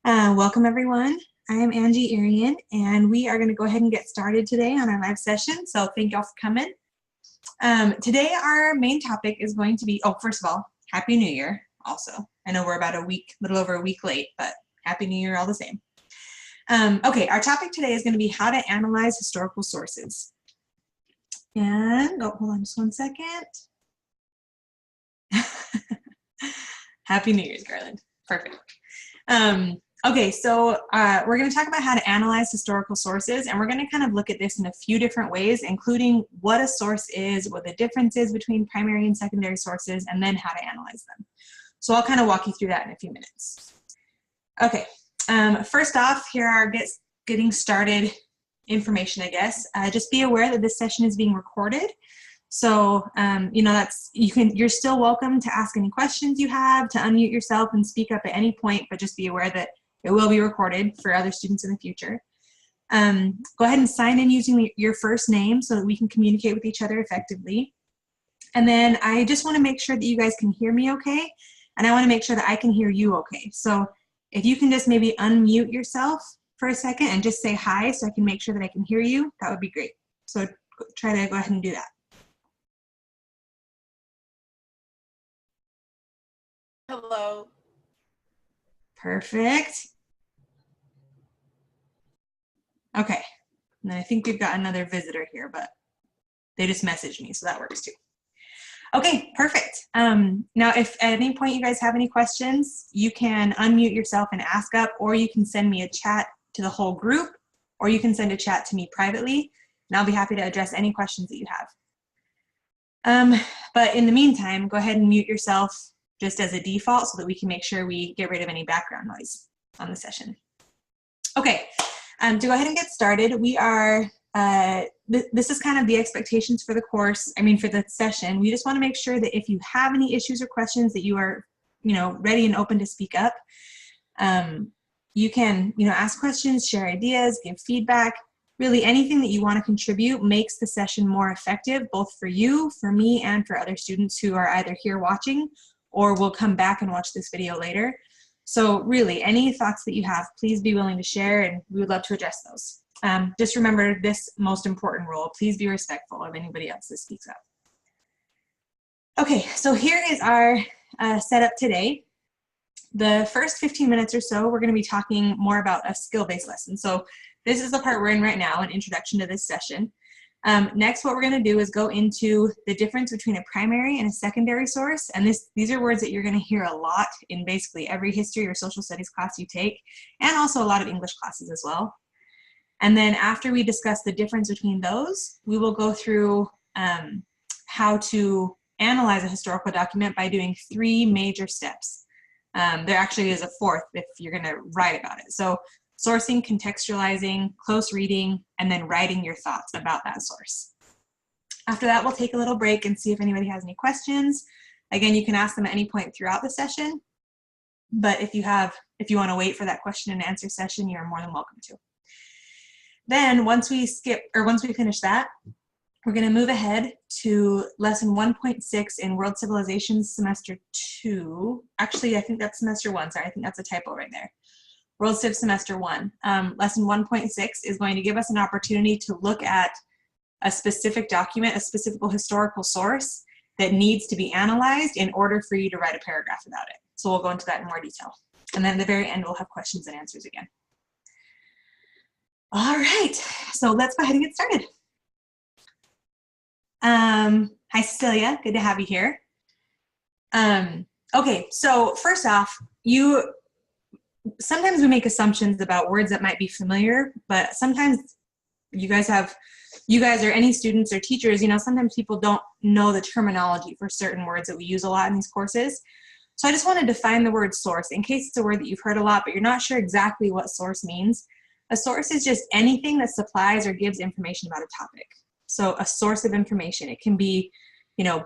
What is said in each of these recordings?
Welcome everyone. I am Angie Arian, and we are going to go ahead and get started today on our live session. So thank y'all for coming. Today our main topic is going to be, first of all, Happy New Year also. I know we're about a little over a week late, but Happy New Year all the same. Okay, our topic today is going to be how to analyze historical sources. And, hold on just one second. Happy New Year's, Garland. Perfect. Okay, so we're going to talk about how to analyze historical sources, and we're going to kind of look at this in a few different ways, including what a source is, what the difference is between primary and secondary sources, and then how to analyze them. So I'll kind of walk you through that in a few minutes. Okay, first off, here are getting started information, I guess. Just be aware that this session is being recorded. So, you're still welcome to ask any questions you have, to unmute yourself and speak up at any point, but just be aware that it will be recorded for other students in the future. Go ahead and sign in using your first name so that we can communicate with each other effectively. And then I just want to make sure that you guys can hear me okay, and I want to make sure that I can hear you okay. So if you can just maybe unmute yourself for a second and just say hi so I can make sure that I can hear you, that would be great. So try to go ahead and do that. Hello. Perfect. Okay, and I think we've got another visitor here, but they just messaged me, so that works too. Okay, perfect. Now, if at any point you guys have any questions, you can unmute yourself and ask up, or you can send me a chat to the whole group, or you can send a chat to me privately, and I'll be happy to address any questions that you have. But in the meantime, go ahead and mute yourself just as a default so that we can make sure we get rid of any background noise on the session. Okay, to go ahead and get started, we are, this is kind of the expectations for the course, for the session. We just want to make sure that if you have any issues or questions that you are, ready and open to speak up. You can, ask questions, share ideas, give feedback. Really anything that you want to contribute makes the session more effective, both for you, for me, and for other students who are either here watching or will come back and watch this video later. So really, any thoughts that you have, please be willing to share, and we would love to address those. Just remember this most important rule: please be respectful of anybody else that speaks up. Okay, so here is our setup today. The first 15 minutes or so, we're going to be talking more about a skill-based lesson. So this is the part we're in right now, an introduction to this session. Next, what we're going to do is go into the difference between a primary and a secondary source. And these are words that you're going to hear a lot in basically every history or social studies class you take, and also a lot of English classes as well. And then after we discuss the difference between those, we will go through how to analyze a historical document by doing 3 major steps. There actually is a fourth if you're going to write about it. So sourcing, contextualizing, close reading, and then writing your thoughts about that source. After that, we'll take a little break and see if anybody has any questions. Again, you can ask them at any point throughout the session, but if you want to wait for that question and answer session, you're more than welcome to. Then once we finish that, we're going to move ahead to lesson 1.6 in World Civilizations semester 2. Actually, I think that's semester 1. Sorry, I think that's a typo right there. World Civ semester 1. Lesson 1.6 is going to give us an opportunity to look at a specific document, a specific historical source that needs to be analyzed in order for you to write a paragraph about it. So we'll go into that in more detail. And then at the very end, we'll have questions and answers again. All right, so let's go ahead and get started. Hi, Cecilia. Good to have you here. Okay, so first off, sometimes we make assumptions about words that might be familiar, but sometimes you guys or any students or teachers, sometimes people don't know the terminology for certain words that we use a lot in these courses. So I just want to define the word source in case it's a word that you've heard a lot, but you're not sure exactly what source means. A source is just anything that supplies or gives information about a topic. So a source of information, it can be,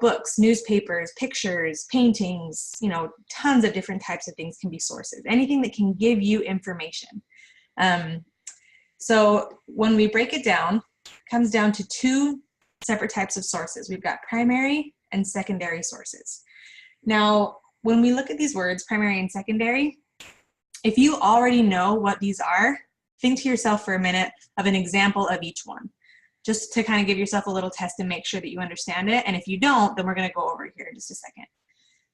books, newspapers, pictures, paintings, tons of different types of things can be sources. Anything that can give you information. So when we break it down, it comes down to 2 separate types of sources. We've got primary and secondary sources. Now, when we look at these words, primary and secondary, If you already know what these are, think to yourself for a minute of an example of each one, just to kind of give yourself a little test and make sure that you understand it. And if you don't, then we're going to go over here in just a second.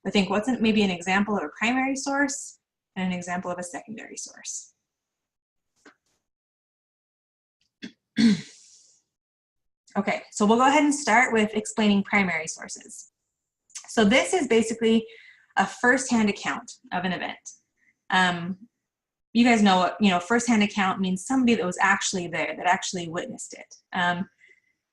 But think, what's maybe an example of a primary source and an example of a secondary source? Okay, so we'll go ahead and start with explaining primary sources. So this is basically a first-hand account of an event. You guys know what, first-hand account means somebody that was actually there, that actually witnessed it.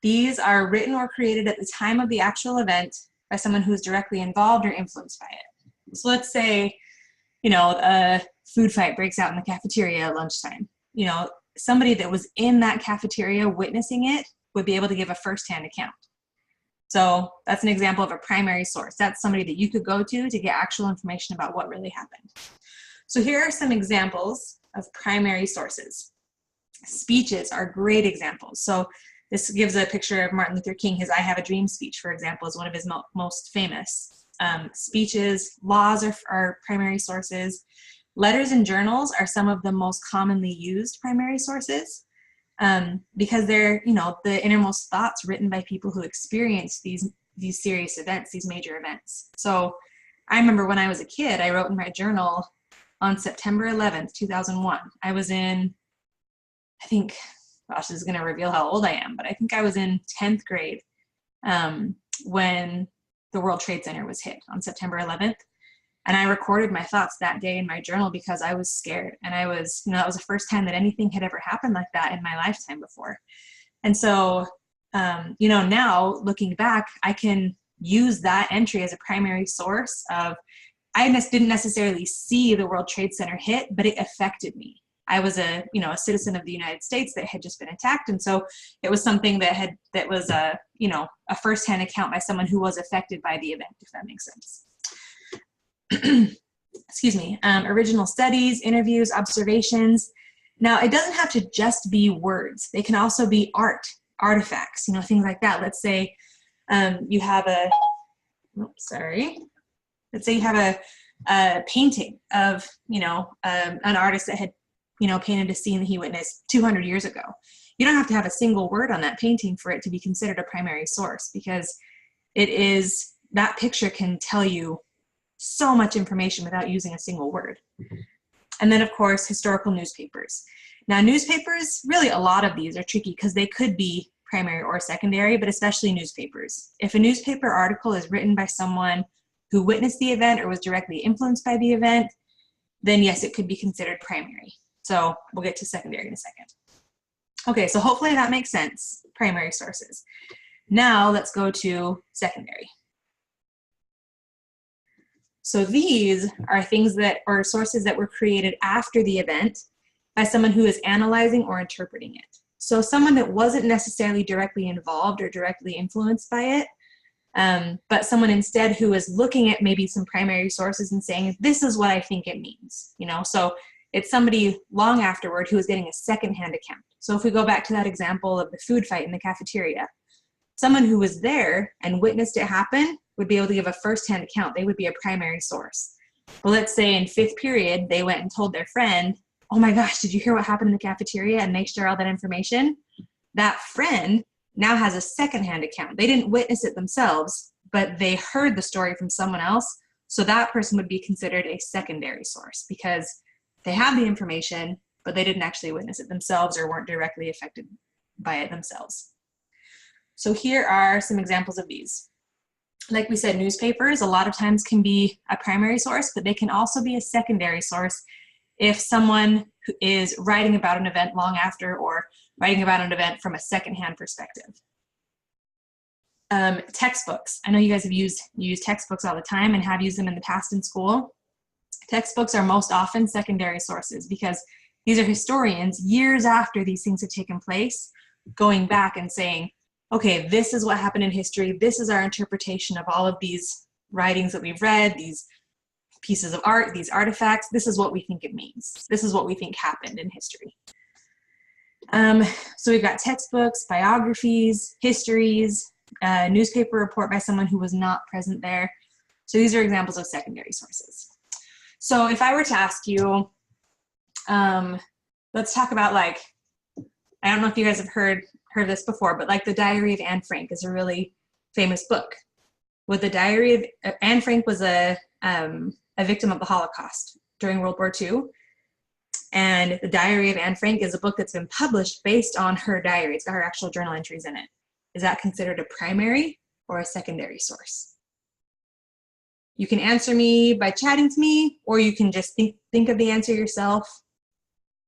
These are written or created at the time of the actual event by someone who's directly involved or influenced by it. So let's say, a food fight breaks out in the cafeteria at lunchtime. Somebody that was in that cafeteria witnessing it would be able to give a first-hand account. So that's an example of a primary source. That's somebody that you could go to get actual information about what really happened. So here are some examples of primary sources. Speeches are great examples. So this gives a picture of Martin Luther King. His I Have a Dream speech, for example, is one of his most famous. Speeches, laws are primary sources. Letters and journals are some of the most commonly used primary sources because they're, the innermost thoughts written by people who experience these serious events, these major events. So I remember when I was a kid, I wrote in my journal on September 11th, 2001. I was in, I think, gosh, this is going to reveal how old I am, but I think I was in 10th grade when the World Trade Center was hit on September 11th. And I recorded my thoughts that day in my journal because I was scared. And I was, that was the first time that anything had ever happened like that in my lifetime before. And so, now looking back, I can use that entry as a primary source of, I didn't necessarily see the World Trade Center hit, but it affected me. I was a citizen of the United States that had just been attacked. And so it was something that was a firsthand account by someone who was affected by the event, if that makes sense. Excuse me. Original studies, interviews, observations. Now, it doesn't have to just be words. They can also be art, artifacts, things like that. Let's say you have let's say you have a painting of, an artist that had, painted a scene that he witnessed 200 years ago. You don't have to have a single word on that painting for it to be considered a primary source, because that picture can tell you so much information without using a single word. And then, of course, historical newspapers. Now, newspapers, really a lot of these are tricky because they could be primary or secondary, but especially newspapers. If a newspaper article is written by someone who witnessed the event or was directly influenced by the event, then yes, it could be considered primary. So we'll get to secondary in a second. Okay, so hopefully that makes sense, primary sources. Now let's go to secondary. So these are sources that were created after the event by someone who is analyzing or interpreting it. So someone that wasn't necessarily directly involved or directly influenced by it, but someone instead who is looking at maybe some primary sources and saying, this is what I think it means, So it's somebody long afterward who is getting a secondhand account. So if we go back to that example of the food fight in the cafeteria, someone who was there and witnessed it happen would be able to give a first-hand account. They would be a primary source. But let's say in 5th period, they went and told their friend, oh my gosh, did you hear what happened in the cafeteria? And they share all that information. That friend now has a second-hand account. They didn't witness it themselves, but they heard the story from someone else. So that person would be considered a secondary source because they have the information, but they didn't actually witness it themselves or weren't directly affected by it themselves. So here are some examples of these. Like we said, newspapers a lot of times can be a primary source, but they can also be a secondary source if someone is writing about an event long after or writing about an event from a secondhand perspective. Textbooks. I know you guys have used textbooks all the time and have used them in the past in school. Textbooks are most often secondary sources because these are historians years after these things have taken place, going back and saying, okay, this is what happened in history. This is our interpretation of all of these writings that we've read, these pieces of art, these artifacts. This is what we think it means. This is what we think happened in history. So we've got textbooks, biographies, histories, newspaper report by someone who was not present there. So these are examples of secondary sources. So if I were to ask you, Let's talk about, like, I don't know if you guys have heard this before, but like the Diary of Anne Frank is a really famous book. With the Diary of Anne Frank was a victim of the Holocaust during World War II. And the Diary of Anne Frank is a book that's been published based on her diary. It's got her actual journal entries in it. Is that considered a primary or a secondary source? You can answer me by chatting to me, or you can just think of the answer yourself,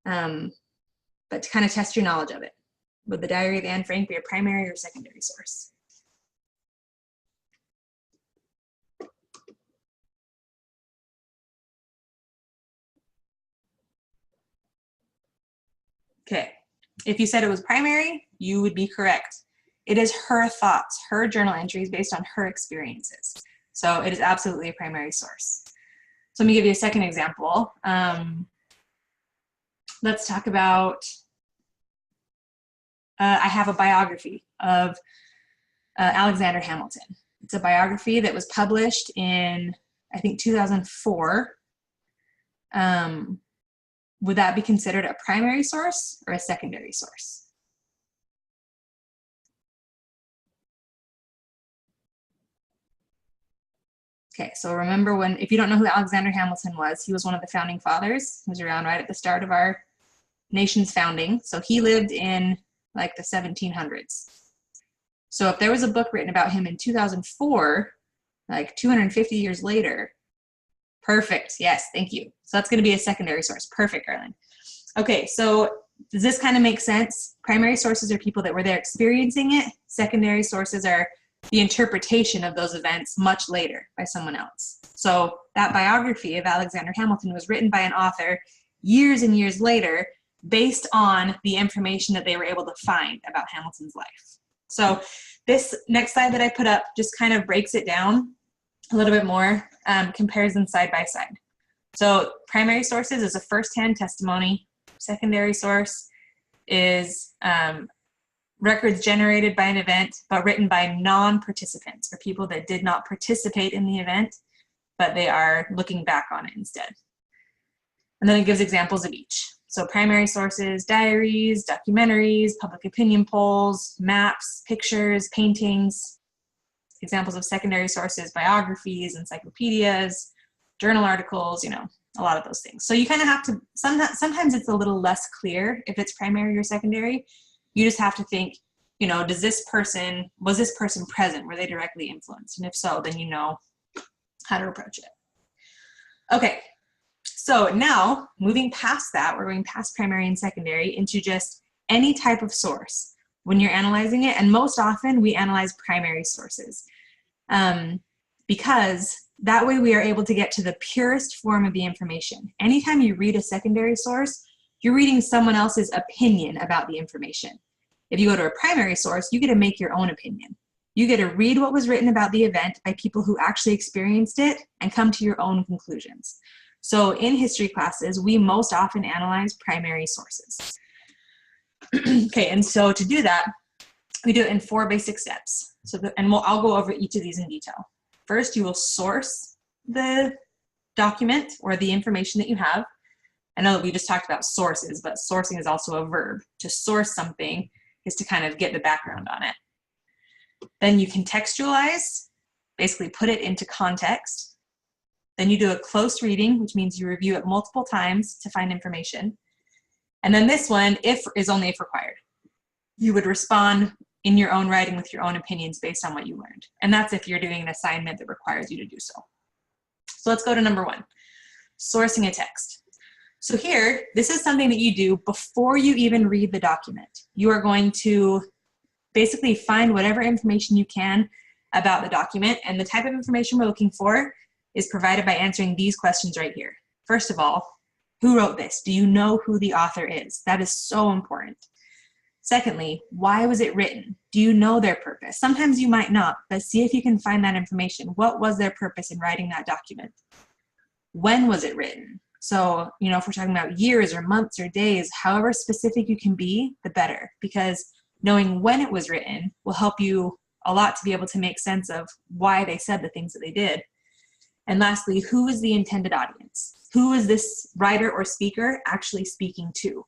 but to kind of test your knowledge of it. Would the Diary of Anne Frank be a primary or secondary source? Okay, if you said it was primary, you would be correct. It is her thoughts, her journal entries based on her experiences. So it is absolutely a primary source. So let me give you a second example. Let's talk about, I have a biography of Alexander Hamilton. It's a biography that was published in, I think, 2004. Would that be considered a primary source or a secondary source? Okay, so remember, if you don't know who Alexander Hamilton was, he was one of the founding fathers. He was around right at the start of our nation's founding. So he lived in like the 1700s. So if there was a book written about him in 2004, like 250 years later, perfect, yes, thank you. So that's gonna be a secondary source. Perfect, Arlen. Okay, so does this kind of make sense? Primary sources are people that were there experiencing it. Secondary sources are the interpretation of those events much later by someone else. So that biography of Alexander Hamilton was written by an author years and years later based on the information that they were able to find about Hamilton's life. So this next slide that I put up just kind of breaks it down a little bit more, compares them side by side. So primary sources is a first-hand testimony. Secondary source is records generated by an event, but written by non-participants, or people that did not participate in the event, but they are looking back on it instead. And then it gives examples of each. So primary sources, diaries, documentaries, public opinion polls, maps, pictures, paintings. Examples of secondary sources, biographies, encyclopedias, journal articles, you know, a lot of those things. So you kind of have to, sometimes it's a little less clear if it's primary or secondary. You just have to think, you know, was this person present? Were they directly influenced? And if so, then you know how to approach it. Okay, so now moving past that, we're going past primary and secondary into just any type of source when you're analyzing it. And most often we analyze primary sources because that way we are able to get to the purest form of the information. Anytime you read a secondary source, you're reading someone else's opinion about the information. If you go to a primary source, you get to make your own opinion. You get to read what was written about the event by people who actually experienced it and come to your own conclusions. So in history classes, we most often analyze primary sources. Okay, and so to do that, we do it in 4 basic steps. So I'll go over each of these in detail. First, you will source the document or the information that you have. I know that we just talked about sources, but sourcing is also a verb. To source something is to kind of get the background on it. Then you contextualize, basically put it into context. Then you do a close reading, which means you review it multiple times to find information. And then this one, is only if required. You would respond in your own writing with your own opinions based on what you learned. And that's if you're doing an assignment that requires you to do so. So let's go to number 1, sourcing a text. So here, this is something that you do before you even read the document. You are going to basically find whatever information you can about the document, and the type of information we're looking for is provided by answering these questions right here. First of all, who wrote this? Do you know who the author is? That is so important. Secondly, why was it written? Do you know their purpose? Sometimes you might not, but see if you can find that information. What was their purpose in writing that document? When was it written? So, you know, if we're talking about years or months or days, however specific you can be, the better, because knowing when it was written will help you a lot to be able to make sense of why they said the things that they did. And lastly, who is the intended audience? Who is this writer or speaker actually speaking to?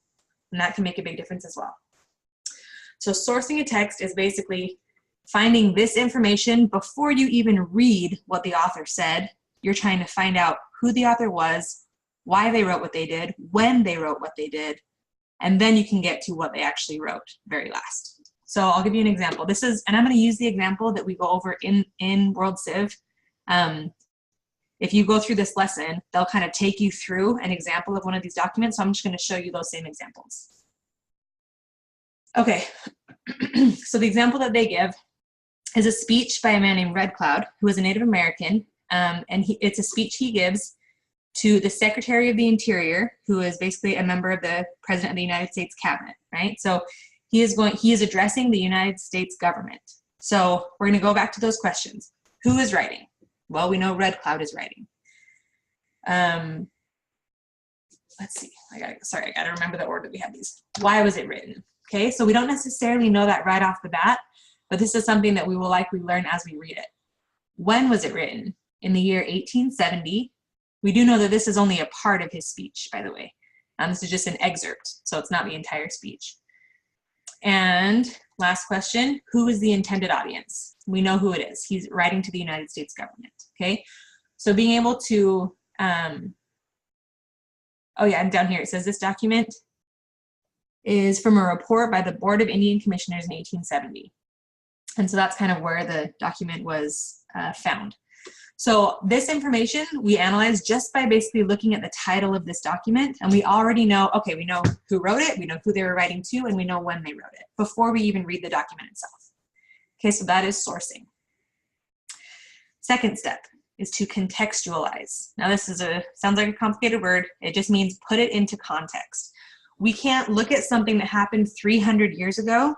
And that can make a big difference as well. So sourcing a text is basically finding this information before you even read what the author said. You're trying to find out who the author was, why they wrote what they did, when they wrote what they did, and then you can get to what they actually wrote very last. So I'll give you an example. This is, and I'm going to use the example that we go over in World Civ. If you go through this lesson, they'll kind of take you through an example of one of these documents. So I'm just going to show you those same examples. Okay, so the example that they give is a speech by a man named Red Cloud, who is a Native American, and it's a speech he gives to the Secretary of the Interior, who is basically a member of the President of the United States cabinet, right? So he is addressing the United States government. So we're going to go back to those questions. Who is writing? Well, we know Red Cloud is writing. Let's see. I gotta remember the order we had these. Why was it written? Okay, so we don't necessarily know that right off the bat, but this is something that we will likely learn as we read it. When was it written? In the year 1870. We do know that this is only a part of his speech, by the way. This is just an excerpt, so it's not the entire speech. And last question, who is the intended audience? We know who it is. He's writing to the United States government, okay? So being able to, oh yeah, and down here it says this document is from a report by the Board of Indian Commissioners in 1870. And so that's kind of where the document was found. So this information we analyze just by basically looking at the title of this document, and we already know, okay, we know who wrote it, we know who they were writing to, and we know when they wrote it before we even read the document itself. Okay, so that is sourcing. Second step is to contextualize. Now this is sounds like a complicated word. It just means put it into context. We can't look at something that happened 300 years ago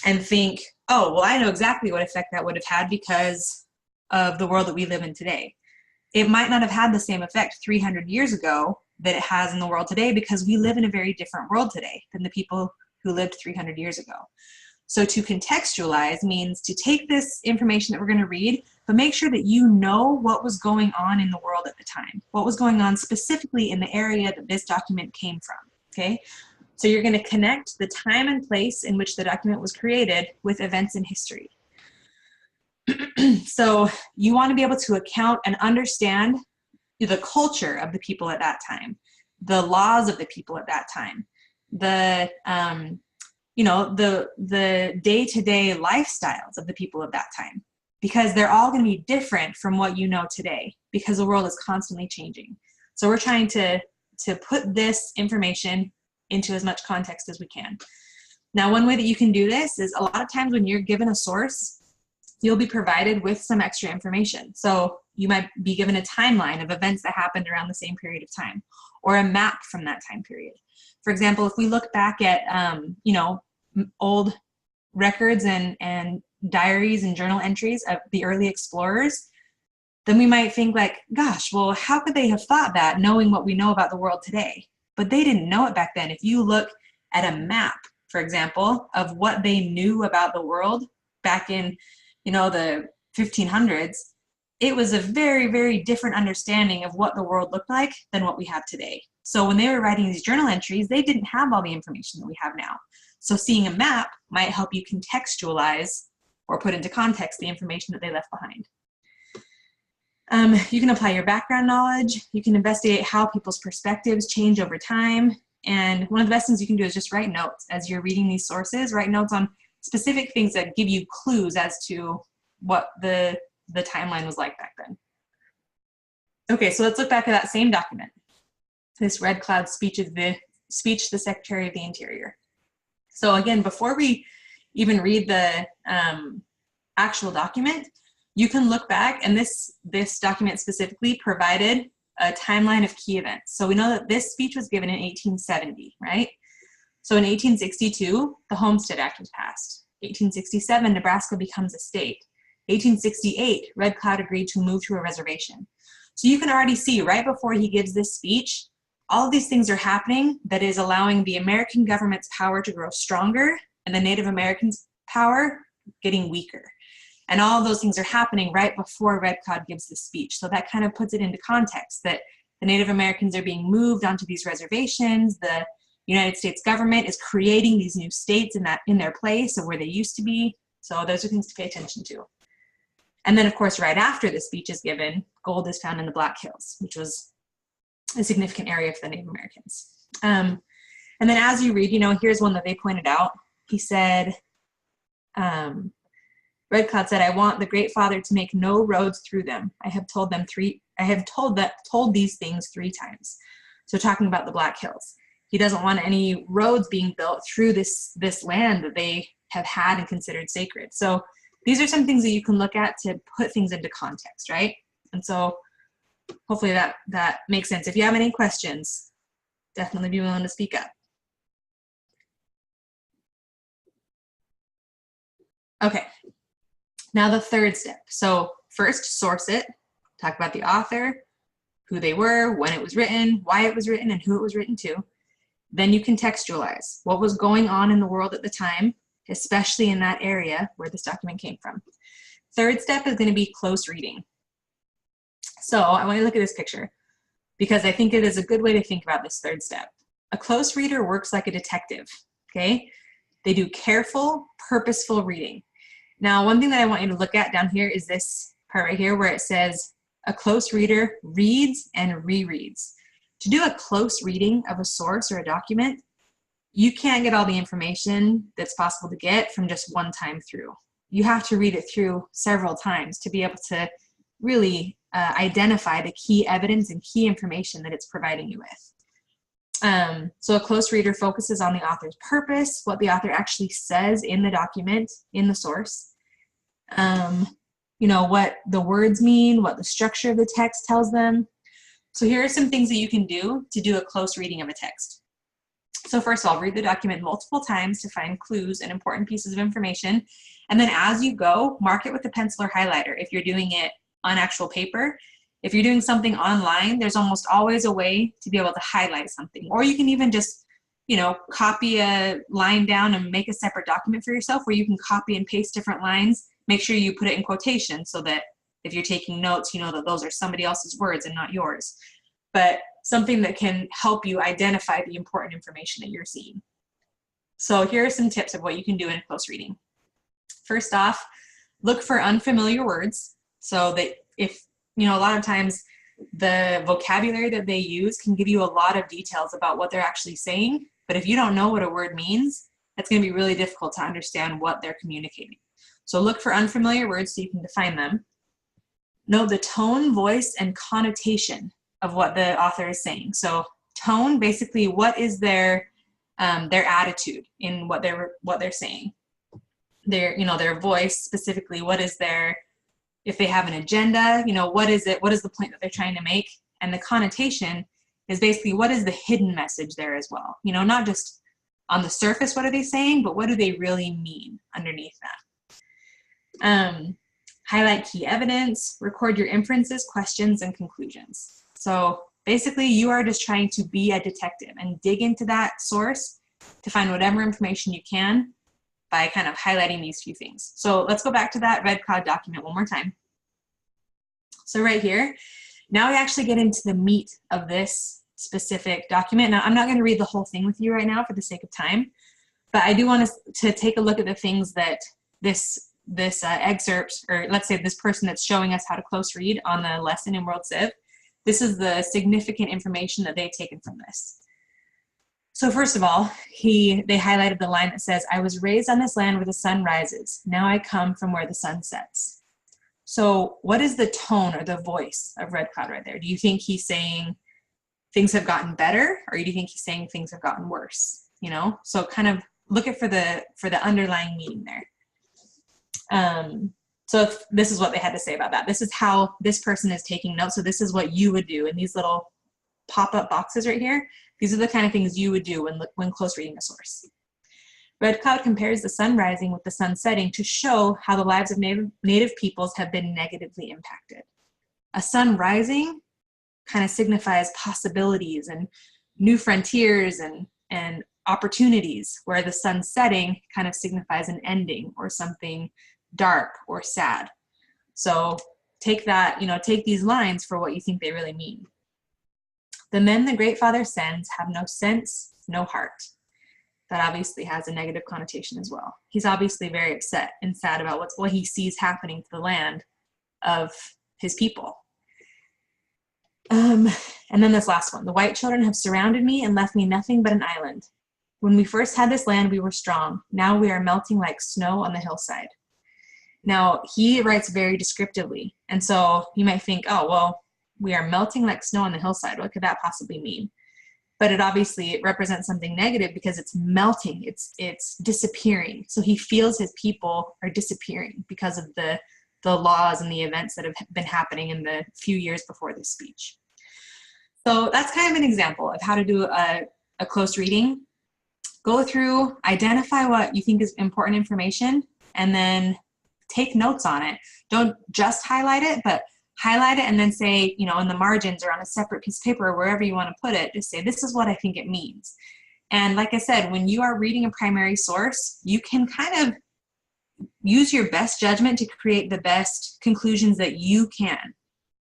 and think, oh, well, I know exactly what effect that would have had because of the world that we live in today. It might not have had the same effect 300 years ago that it has in the world today because we live in a very different world today than the people who lived 300 years ago. So to contextualize means to take this information that we're going to read, but make sure that you know what was going on in the world at the time, what was going on specifically in the area that this document came from, okay? So you're going to connect the time and place in which the document was created with events in history. So you want to be able to account and understand the culture of the people at that time, the laws of the people at that time, the day-to-day lifestyles of the people of that time, because they're all going to be different from what you know today because the world is constantly changing. So we're trying to put this information into as much context as we can. Now, one way that you can do this is a lot of times when you're given a source, you'll be provided with some extra information. So you might be given a timeline of events that happened around the same period of time, or a map from that time period. For example, if we look back at old records and diaries and journal entries of the early explorers, then we might think like, gosh, well, how could they have thought that knowing what we know about the world today? But they didn't know it back then. If you look at a map, for example, of what they knew about the world back in the 1500s, it was a very, very different understanding of what the world looked like than what we have today. So when they were writing these journal entries, they didn't have all the information that we have now. So seeing a map might help you contextualize or put into context the information that they left behind. You can apply your background knowledge. You can investigate how people's perspectives change over time. And one of the best things you can do is just write notes as you're reading these sources. Write notes on specific things that give you clues as to what the timeline was like back then. Okay, so let's look back at that same document. This Red Cloud speech is the speech to the Secretary of the Interior. So again, before we even read the actual document, you can look back, and this document specifically provided a timeline of key events. So we know that this speech was given in 1870, right? So in 1862, the Homestead Act was passed. 1867, Nebraska becomes a state. 1868, Red Cloud agreed to move to a reservation. So you can already see right before he gives this speech, all of these things are happening that is allowing the American government's power to grow stronger and the Native Americans' power getting weaker. And all of those things are happening right before Red Cloud gives the speech. So that kind of puts it into context that the Native Americans are being moved onto these reservations. The United States government is creating these new states in their place of where they used to be. So those are things to pay attention to. And then, of course, right after the speech is given, gold is found in the Black Hills, which was a significant area for the Native Americans. And then as you read, here's one that they pointed out. He said, Red Cloud said, I want the Great Father to make no roads through them. I have told these things 3 times. So talking about the Black Hills. He doesn't want any roads being built through this land that they have had and considered sacred. So these are some things that you can look at to put things into context, right? And so hopefully that makes sense. If you have any questions, definitely be willing to speak up. Okay, now the third step. So first, source it, talk about the author, who they were, when it was written, why it was written, and who it was written to. Then you contextualize what was going on in the world at the time, especially in that area where this document came from. Third step is going to be close reading. So I want you to look at this picture because I think it is a good way to think about this third step. A close reader works like a detective, okay? They do careful, purposeful reading. Now, one thing that I want you to look at down here is this part right here where it says, a close reader reads and rereads. To do a close reading of a source or a document, you can't get all the information that's possible to get from just one time through. You have to read it through several times to be able to really identify the key evidence and key information that it's providing you with. So a close reader focuses on the author's purpose, what the author actually says in the document, in the source, what the words mean, what the structure of the text tells them. So here are some things that you can do to do a close reading of a text. So first of all, read the document multiple times to find clues and important pieces of information. And then as you go, mark it with a pencil or highlighter if you're doing it on actual paper. If you're doing something online, there's almost always a way to be able to highlight something. Or you can even just, copy a line down and make a separate document for yourself where you can copy and paste different lines. Make sure you put it in quotation so that if you're taking notes, you know that those are somebody else's words and not yours. But something that can help you identify the important information that you're seeing. So here are some tips of what you can do in close reading. First off, look for unfamiliar words so that if, a lot of times the vocabulary that they use can give you a lot of details about what they're actually saying. But if you don't know what a word means, it's going to be really difficult to understand what they're communicating. So look for unfamiliar words so you can define them. Know the tone, voice, and connotation of what the author is saying. So tone, basically, what is their attitude in what they're saying. Their voice, specifically, what is if they have an agenda, what is the point that they're trying to make? And the connotation is basically what is the hidden message there as well. Not just on the surface, what are they saying, but what do they really mean underneath that? Highlight key evidence, record your inferences, questions, and conclusions. So basically, you are just trying to be a detective and dig into that source to find whatever information you can by kind of highlighting these few things. So let's go back to that Red Cloud document one more time. So right here, now we actually get into the meat of this specific document. Now, I'm not going to read the whole thing with you right now for the sake of time, but I do want us to take a look at the things that this excerpt, or let's say this person that's showing us how to close read on the lesson in World Civ, this is the significant information that they've taken from this. So first of all, they highlighted the line that says, I was raised on this land where the sun rises. Now I come from where the sun sets. So what is the tone or the voice of Red Cloud right there? Do you think he's saying things have gotten better, or do you think he's saying things have gotten worse? So kind of look at for the underlying meaning there. So if this is what they had to say about that. This is how this person is taking notes. So this is what you would do in these little pop-up boxes right here. These are the kind of things you would do when close reading a source. Red Cloud compares the sun rising with the sun setting to show how the lives of native peoples have been negatively impacted. A sun rising kind of signifies possibilities and new frontiers and opportunities, where the sun setting kind of signifies an ending or something dark, or sad. So take that, take these lines for what you think they really mean. The men the great father sends have no sense, no heart. That obviously has a negative connotation as well. He's obviously very upset and sad about what he sees happening to the land of his people. And then this last one, the white children have surrounded me and left me nothing but an island. When we first had this land, we were strong. Now we are melting like snow on the hillside. Now, he writes very descriptively. And so you might think, oh, well, we are melting like snow on the hillside. What could that possibly mean? But it represents something negative because it's melting, it's disappearing. So he feels his people are disappearing because of the laws and the events that have been happening in the few years before this speech. So that's kind of an example of how to do a close reading. Go through, identify what you think is important information, and then take notes on it. Don't just highlight it, but highlight it and then say, in the margins or on a separate piece of paper or wherever you want to put it, just say, this is what I think it means. And like I said, when you are reading a primary source, you can kind of use your best judgment to create the best conclusions that you can.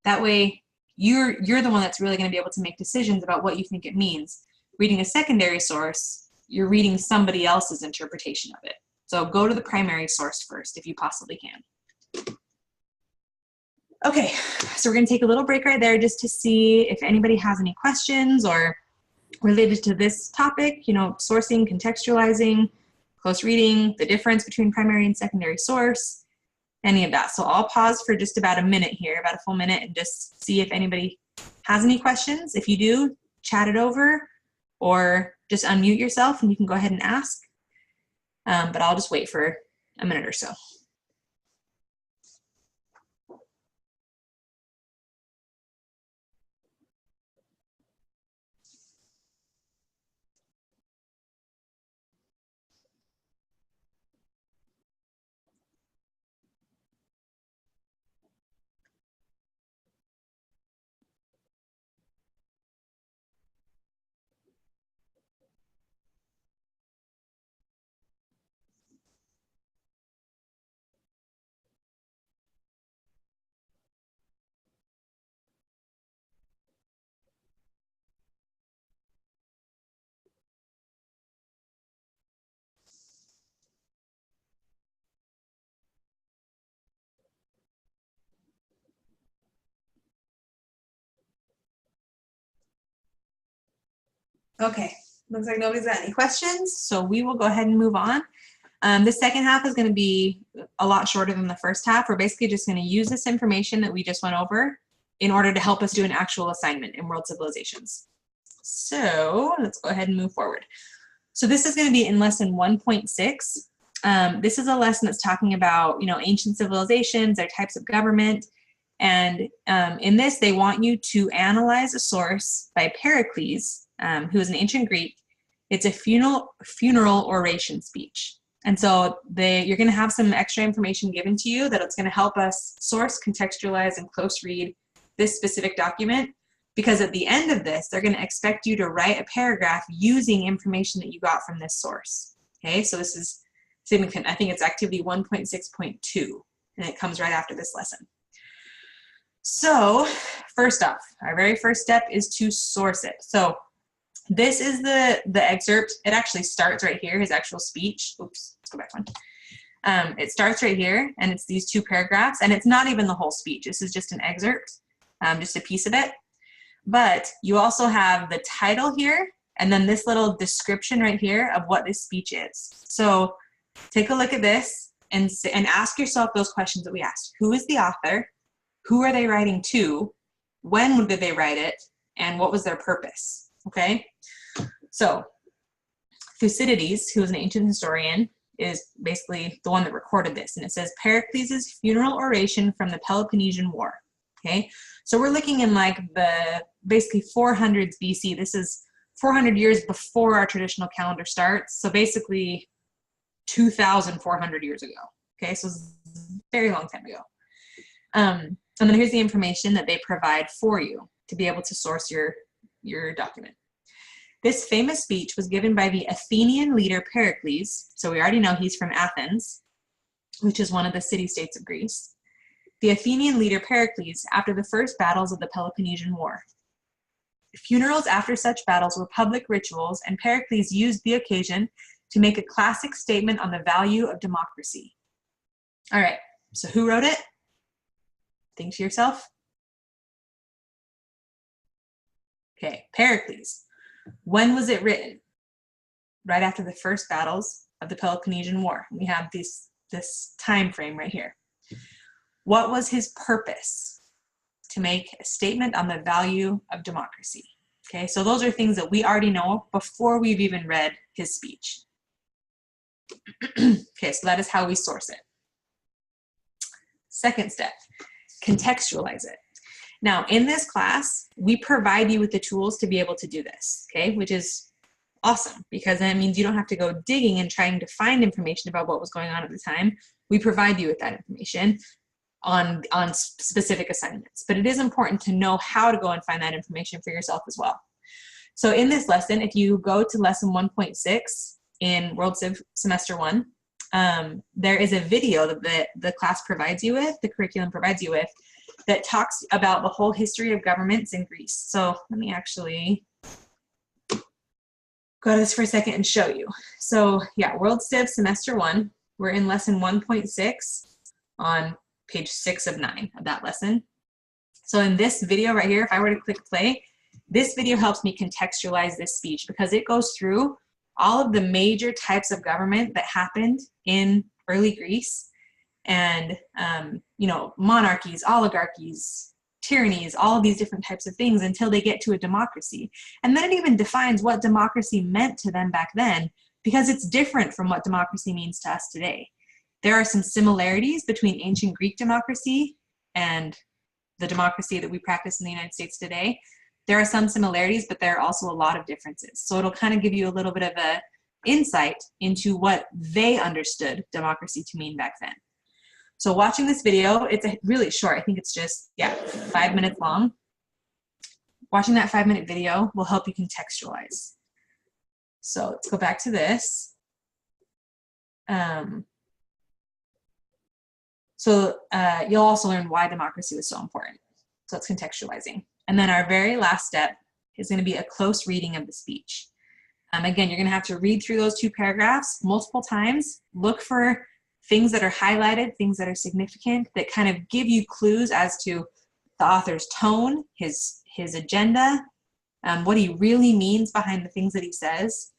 That way, you're the one that's really going to be able to make decisions about what you think it means. Reading a secondary source, you're reading somebody else's interpretation of it. So go to the primary source first if you possibly can. Okay, so we're going to take a little break right there just to see if anybody has any questions or related to this topic, sourcing, contextualizing, close reading, the difference between primary and secondary source, any of that. So I'll pause for just about a minute here, about a full minute, and just see if anybody has any questions. If you do, chat it over or just unmute yourself and you can go ahead and ask. But I'll just wait for a minute or so. Okay, looks like nobody's got any questions, so we will go ahead and move on. The second half is going to be a lot shorter than the first half. We're basically just going to use this information that we just went over in order to help us do an actual assignment in world civilizations. So let's go ahead and move forward. So this is going to be in lesson 1.6. This is a lesson that's talking about, ancient civilizations, their types of government. And in this, they want you to analyze a source by Pericles, who is an ancient Greek. It's a funeral oration speech. And so you're going to have some extra information given to you that it's going to help us source, contextualize, and close read this specific document. Because at the end of this, they're going to expect you to write a paragraph using information that you got from this source. Okay, so this is significant. I think it's activity 1.6.2, and it comes right after this lesson. So first off, our very first step is to source it. So this is the excerpt. It actually starts right here, his actual speech. Oops, let's go back one. It starts right here, and it's these two paragraphs, and it's not even the whole speech. This is just an excerpt, just a piece of it. But you also have the title here, and then this little description right here of what this speech is. So take a look at this and ask yourself those questions that we asked. Who is the author? Who are they writing to? When did they write it? And what was their purpose? Okay? So Thucydides, who is an ancient historian, is basically the one that recorded this. And it says Pericles' funeral oration from the Peloponnesian War. Okay? So we're looking in like the basically 400s BC. This is 400 years before our traditional calendar starts. So basically 2,400 years ago. Okay, so it's a very long time ago. And then here's the information that they provide for you to be able to source your document. This famous speech was given by the Athenian leader Pericles. So we already know he's from Athens. which is one of the city-states of Greece. The Athenian leader Pericles after the first battles of the Peloponnesian War. Funerals after such battles were public rituals, and Pericles used the occasion to make a classic statement on the value of democracy. All right, so who wrote it? Think to yourself. Okay, Pericles. When was it written? Right after the first battles of the Peloponnesian War. We have this time frame right here. What was his purpose? To make a statement on the value of democracy. Okay, so those are things that we already know before we've even read his speech. Okay, so that is how we source it. Second step, contextualize it. Now, in this class, we provide you with the tools to be able to do this, okay, which is awesome because that means you don't have to go digging and trying to find information about what was going on at the time. We provide you with that information on specific assignments, but it is important to know how to go and find that information for yourself as well. So in this lesson, if you go to lesson 1.6 in World Civ Semester 1, there is a video that the class provides you with, the curriculum provides you with, that talks about the whole history of governments in Greece. So let me actually go to this for a second and show you. So yeah, World Civ Semester 1, we're in lesson 1.6 on page 6 of 9 of that lesson. So in this video right here, if I were to click play, this video helps me contextualize this speech because it goes through all of the major types of government that happened in early Greece and, you know, monarchies, oligarchies, tyrannies, all of these different types of things until they get to a democracy. And then it even defines what democracy meant to them back then because it's different from what democracy means to us today. There are some similarities between ancient Greek democracy and the democracy that we practice in the United States today. There are some similarities, but there are also a lot of differences. So it'll kind of give you a little bit of an insight into what they understood democracy to mean back then. So watching this video, it's really short. I think it's just, 5 minutes long. Watching that 5-minute video will help you contextualize. So let's go back to this. You'll also learn why democracy was so important. So it's contextualizing. And then our very last step is going to be a close reading of the speech. Again, you're going to have to read through those 2 paragraphs multiple times. Look for things that are highlighted, things that are significant, that kind of give you clues as to the author's tone, his agenda, what he really means behind the things that he says.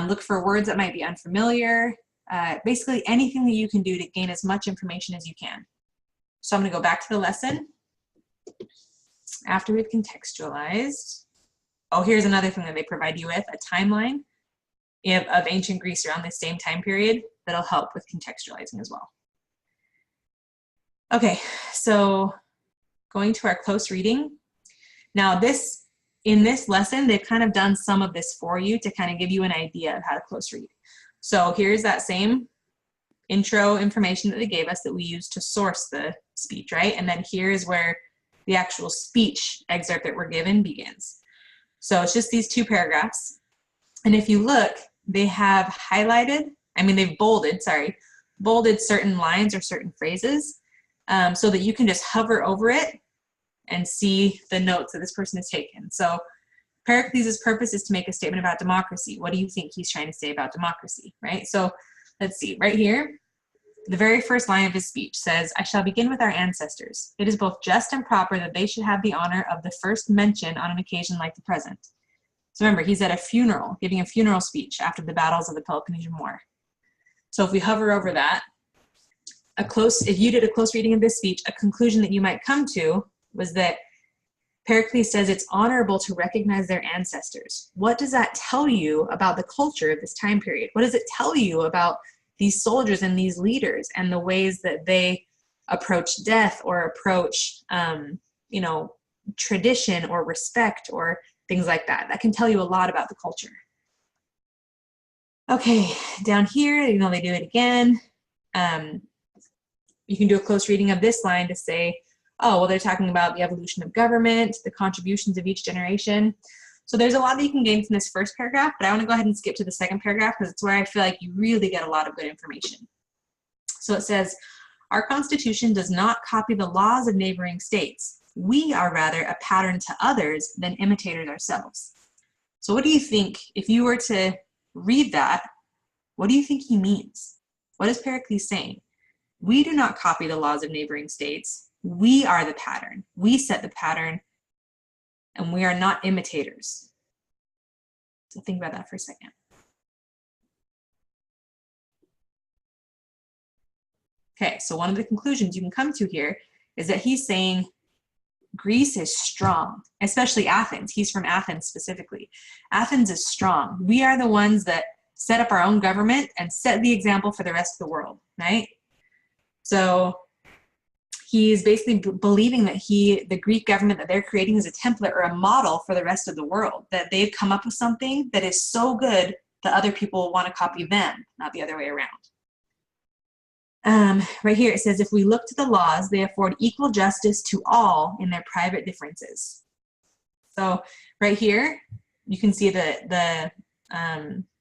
Look for words that might be unfamiliar. Basically anything that you can do to gain as much information as you can. So I'm going to go back to the lesson after we've contextualized. Oh, here's another thing that they provide you with, a timeline of ancient Greece around the same time period that'll help with contextualizing as well. Okay, so going to our close reading. Now in this lesson, they've kind of done some of this for you to kind of give you an idea of how to close read. So here's that same intro information that they gave us that we use to source the speech, right? And then here's where the actual speech excerpt that we're given begins. So it's just these 2 paragraphs. And if you look, they have highlighted, they've bolded certain lines or certain phrases so that you can just hover over it and see the notes that this person has taken. So Pericles' purpose is to make a statement about democracy. What do you think he's trying to say about democracy, right? So let's see, right here, the very first line of his speech says, "I shall begin with our ancestors. It is both just and proper that they should have the honor of the first mention on an occasion like the present." So remember, he's at a funeral, giving a funeral speech after the battles of the Peloponnesian War. So if we hover over that, if you did a close reading of this speech, a conclusion that you might come to was that Pericles says it's honorable to recognize their ancestors. What does that tell you about the culture of this time period? What does it tell you about these soldiers and these leaders and the ways that they approach death or approach, tradition or respect or things like that? That can tell you a lot about the culture. Okay, down here, they do it again. You can do a close reading of this line to say, oh, well, they're talking about the evolution of government, the contributions of each generation. So there's a lot that you can gain from this first paragraph, but I want to go ahead and skip to the second paragraph because it's where I feel like you really get a lot of good information. So it says, our Constitution does not copy the laws of neighboring states. We are rather a pattern to others than imitators ourselves. So what do you think, if you were to read that, what do you think he means? What is Pericles saying? We do not copy the laws of neighboring states. We are the pattern. We set the pattern, and we are not imitators. So think about that for a second. Okay, so one of the conclusions you can come to here is that he's saying Greece is strong, especially Athens. He's from Athens specifically. Athens is strong. We are the ones that set up our own government and set the example for the rest of the world, right? So he's basically believing that the Greek government that they're creating is a template or a model for the rest of the world, that they've come up with something that is so good that other people want to copy them, not the other way around. Right here it says, if we look to the laws, they afford equal justice to all in their private differences. So right here, you can see the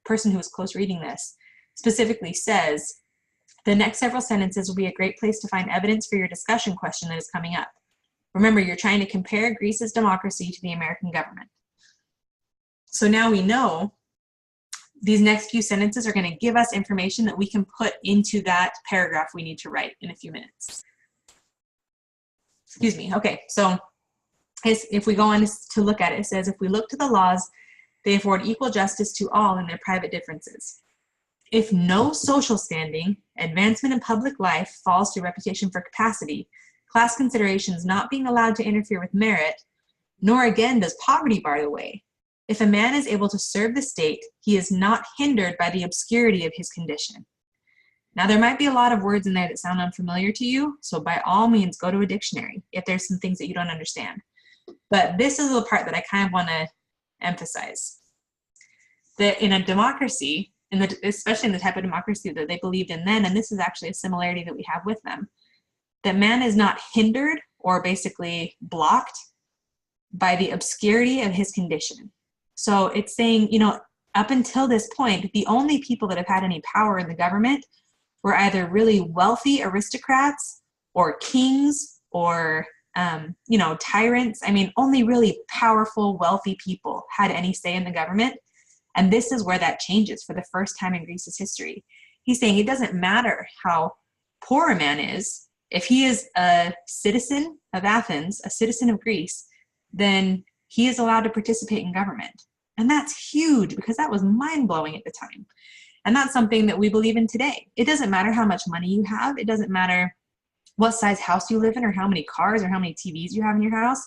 person who was close reading this specifically says, the next several sentences will be a great place to find evidence for your discussion question that is coming up. Remember, you're trying to compare Greece's democracy to the American government. So now we know these next few sentences are going to give us information that we can put into that paragraph we need to write in a few minutes. Excuse me. Okay, so if we go on to look at it, it says, if we look to the laws, they afford equal justice to all in their private differences. If no social standing, advancement in public life falls to reputation for capacity, class considerations not being allowed to interfere with merit, nor again does poverty bar the way. If a man is able to serve the state, he is not hindered by the obscurity of his condition. Now, there might be a lot of words in there that sound unfamiliar to you, so by all means, go to a dictionary if there's some things that you don't understand. But this is the part that I kind of want to emphasize. That in a democracy, especially in the type of democracy that they believed in then, and this is actually a similarity that we have with them, that man is not hindered or basically blocked by the obscurity of his condition. So it's saying, you know, up until this point, the only people that have had any power in the government were either really wealthy aristocrats or kings or, you know, tyrants. I mean, only really powerful, wealthy people had any say in the government. And this is where that changes for the first time in Greece's history. He's saying it doesn't matter how poor a man is. If he is a citizen of Athens, a citizen of Greece, then he is allowed to participate in government. And that's huge because that was mind-blowing at the time. And that's something that we believe in today. It doesn't matter how much money you have. It doesn't matter what size house you live in or how many cars or how many TVs you have in your house.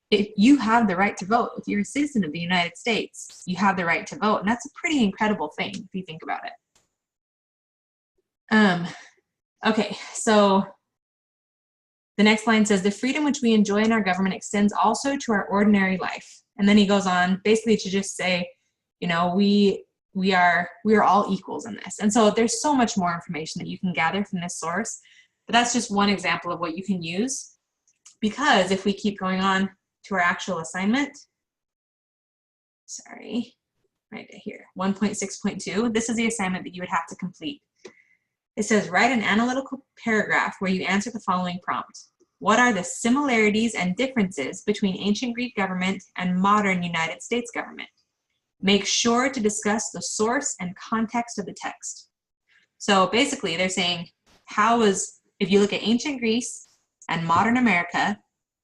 If you have the right to vote, if you're a citizen of the United States, you have the right to vote. And that's a pretty incredible thing if you think about it. Okay, so the next line says, the freedom which we enjoy in our government extends also to our ordinary life. And then he goes on basically to just say, you know, we are all equals in this. And so there's so much more information that you can gather from this source, but that's just one example of what you can use. Because if we keep going on to our actual assignment, sorry, right here, 1.6.2, this is the assignment that you would have to complete. It says, write an analytical paragraph where you answer the following prompt. What are the similarities and differences between ancient Greek government and modern United States government? Make sure to discuss the source and context of the text. So basically they're saying, if you look at ancient Greece and modern America,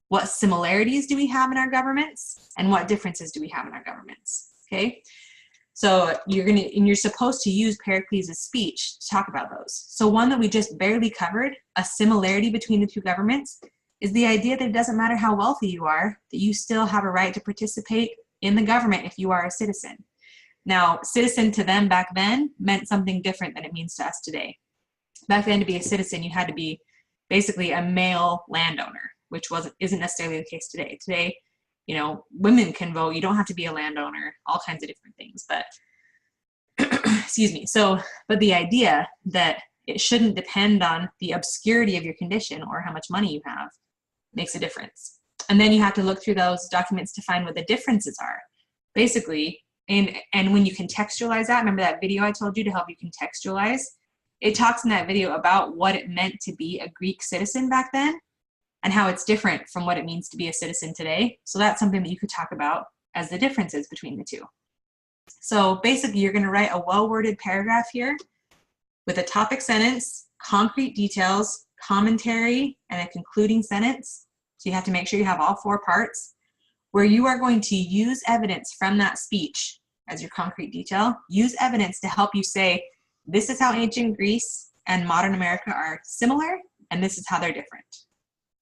what similarities do we have in our governments and what differences do we have in our governments? Okay. So you're supposed to use Pericles' speech to talk about those. So one that we just barely covered, a similarity between the two governments, is the idea that it doesn't matter how wealthy you are, that you still have a right to participate in the government if you are a citizen. Now, citizen to them back then meant something different than it means to us today. Back then, to be a citizen, you had to be basically a male landowner, which isn't necessarily the case today. Today, you know, women can vote. You don't have to be a landowner, all kinds of different things. But, excuse me. So, but the idea that it shouldn't depend on the obscurity of your condition or how much money you have makes a difference. And then you have to look through those documents to find what the differences are. Basically, and when you contextualize that, remember that video I told you to help you contextualize? it talks in that video about what it meant to be a Greek citizen back then and how it's different from what it means to be a citizen today. So that's something that you could talk about as the differences between the two. So basically, you're going to write a well-worded paragraph here with a topic sentence, concrete details, commentary, and a concluding sentence. So you have to make sure you have all 4 parts, where you are going to use evidence from that speech as your concrete detail. Use evidence to help you say, this is how ancient Greece and modern America are similar, and this is how they're different.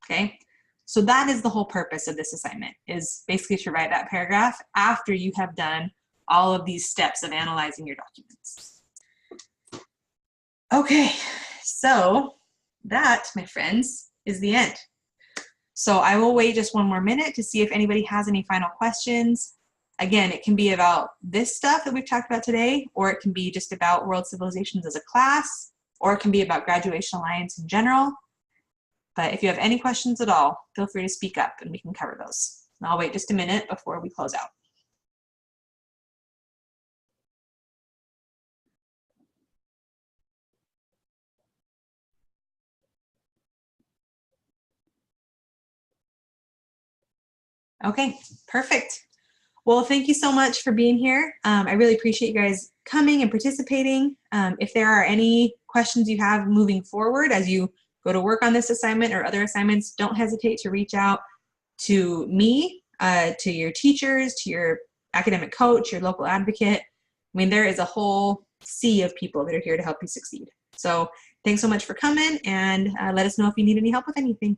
Okay? So that is the whole purpose of this assignment, is basically to write that paragraph after you have done all of these steps of analyzing your documents. Okay, so that, my friends, is the end. So I will wait just one more minute to see if anybody has any final questions. Again, it can be about this stuff that we've talked about today, or it can be just about world civilizations as a class, or it can be about Graduation Alliance in general. But if you have any questions at all, feel free to speak up and we can cover those. And I'll wait just a minute before we close out. Okay, perfect. Well, thank you so much for being here. I really appreciate you guys coming and participating. If there are any questions you have moving forward as you go to work on this assignment or other assignments, don't hesitate to reach out to me, to your teachers, to your academic coach, your local advocate. I mean, there is a whole sea of people that are here to help you succeed. So thanks so much for coming, and let us know if you need any help with anything.